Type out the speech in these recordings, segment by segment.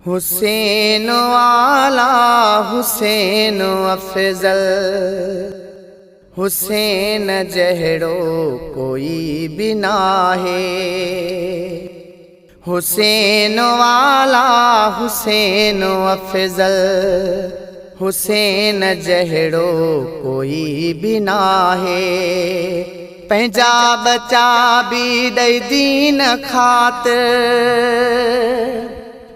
हुसैन वाला हुसैन अफजल, हुसैन जहड़ो कोई भी नाहे। हुसैन वाला हुसैन अफजल, हुसैन जहड़ो कोई भी नाहे। पंहिंजा बचा भी ॾई दीन खातिर,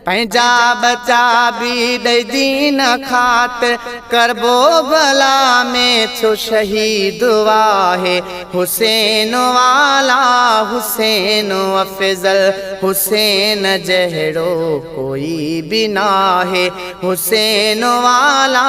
पंहिंजा बचा भी ॾई दीन खातिर, करबो भला में छो शहीद वाहे। हुसैन वाला हुसैन अफजल, हुसैन जहड़ो कोई भी नाहे। हुसैन वाला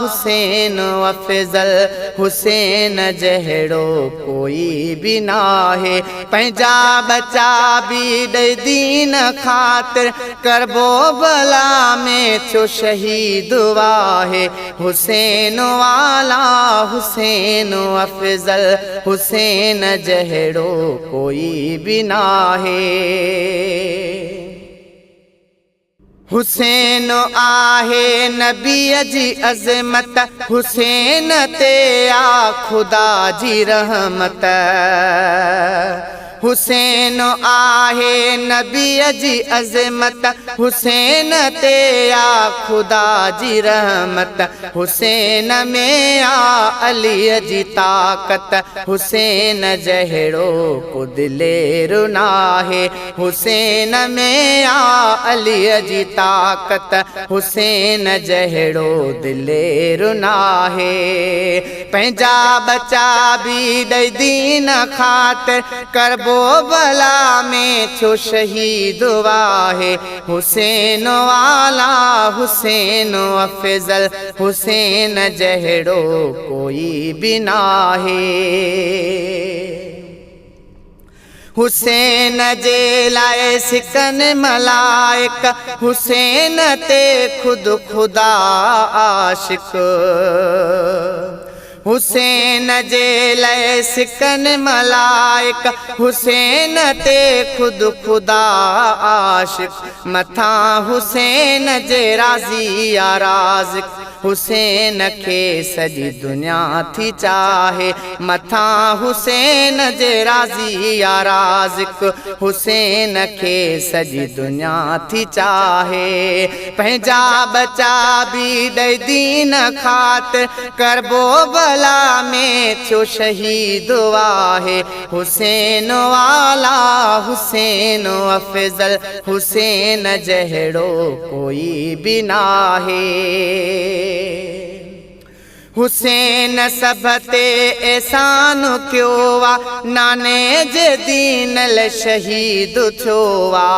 हुसैन अफजल, हुसैन जहड़ो कोई भी नाहे। पंहिंजा बचा भी ॾई दीन खातिर, करबो भला में छो शहीद वाहे। हुसैन वाला हुसैन अफजल, हुसैन जहड़ो कोई भी नाहे। हुसैन आहे नबीअ जी अज़मत, हुसैन ते आ खुदा जी रहमत। हुसैन आहे नबीअ जी अज़मत, हुसैन ते आ खुदा जी रहमत। हुसैन में आ अलीअ जी ताक़त, हुसैन जहड़ो को दिलेर नाहे। हुसैन में आ अलीअ जी ताक़त, हुसैन जहड़ो दिलेर नाहे। पंहिंजा बचा भी ॾई दीन खातिर, करबो भला में छो शहीद वाहे। हुसैन वाला हुसैन अफजल, हुसैन जहड़ो कोई भी नाहे। हुसैन जे लाए सिकन मलाइक, हुसैन ते खुद खुदा आशिक। हुसैन जे लाए सिकन मलाइक, हुसैन ते खुद खुदा आशिक। मथा हुसैन जे राज़ी या राज़िक, हुसैन खे सॼी दुनिया थी चाहे। मथा हुसैन जे राज़ी या राज़िक, हुसैन खे सॼी दुनिया थी चाहे। पंहिंजा बचा भी ॾई दीन खातिर, करबो भला में छो शहीद वाहे। हुसैन वाला हुसैन अफजल, हुसैन जहड़ो कोई भी नाहे। हुसैन सभ ते एहसान कयो वा, नाने जे दीन लाइ शहीद थियो वा।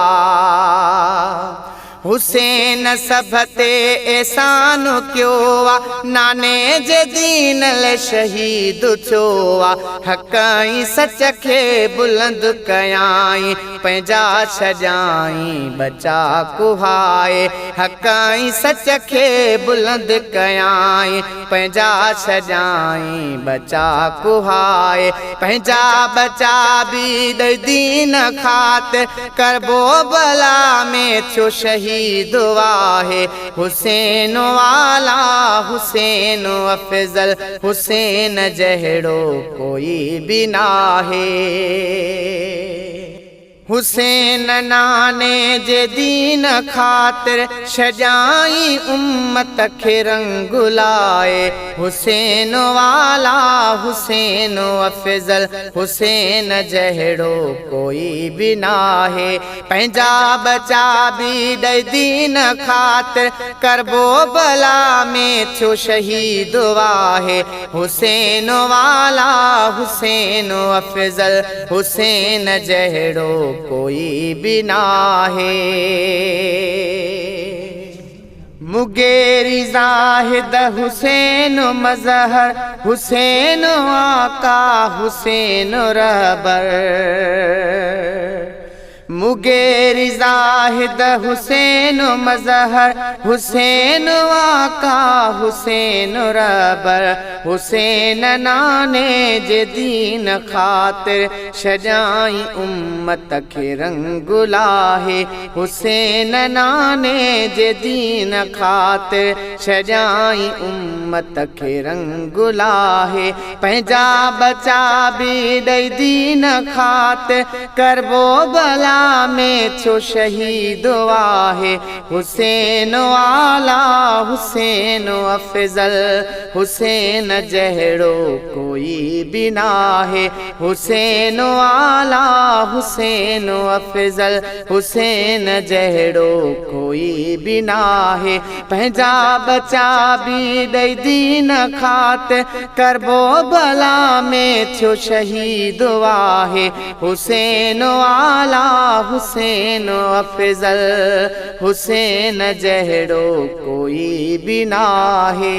हुसैन सभ ते एहसान कयो वा, नाने जे दीन लाइ शहीद थियो वा। हक़ ऐं सच खे बुलंद कयाई, पंहिंजा छॾियाई बचा कुहाए। हक़ ऐं सच खे बुलंद कयाई, पंहिंजा छॾियाई बचा कुहाए। पंहिंजा बचा भी ॾई दीन खातिर, करबो भला में छो शहीद वाहे। हुसैन वाला हुसैन अफजल, हुसैन जहड़ो कोई भी नाहे। हुसैन नाने जे दीन खातिर, छॾियाई उम्मत खे रंग लाए। हुसैन वाला हुसैन अफजल, हुसैन जहड़ो कोई भी नाहे। पंहिंजा बचा भी ॾई दीन खातिर, करबो भला में छो शहीद वाहे। हुसैन वाला हुसैन अफजल, हुसैन जहड़ो कोई भी नाहे। मुगेरी ज़ाहिद हुसैन मज़हर, हुसैन आका हुसैन रहबर। मुगेरी ज़ाहिद हुसैन मज़हर हुसैन आका हुसैन रबर हुसैन नाने जे दीन ख़ातिर शजाई उम्मत खे रंगुलाहे हुसैन नाने जे दीन ख़ातिर शजाई उम्मत खे रंगुलाहे पंहिंजा बचा बि ॾेई दीन ख़ातिर करबो भला में छो शहीद आहे हुसैन आला हुसैन अफ़ज़ल हुसैन जहिड़ो कोई बि नाहे हुसैन आला हुसैन अफ़ज़ल हुसैन जहिड़ो कोई बि नाहे पंहिंजा बचा बि ॾेई दीन ख़ातिर करबो भला में छो शहीद आहे हुसैन आला हुसैन अफ़ज़ल हुसैन जहिड़ो कोई बि नाहे।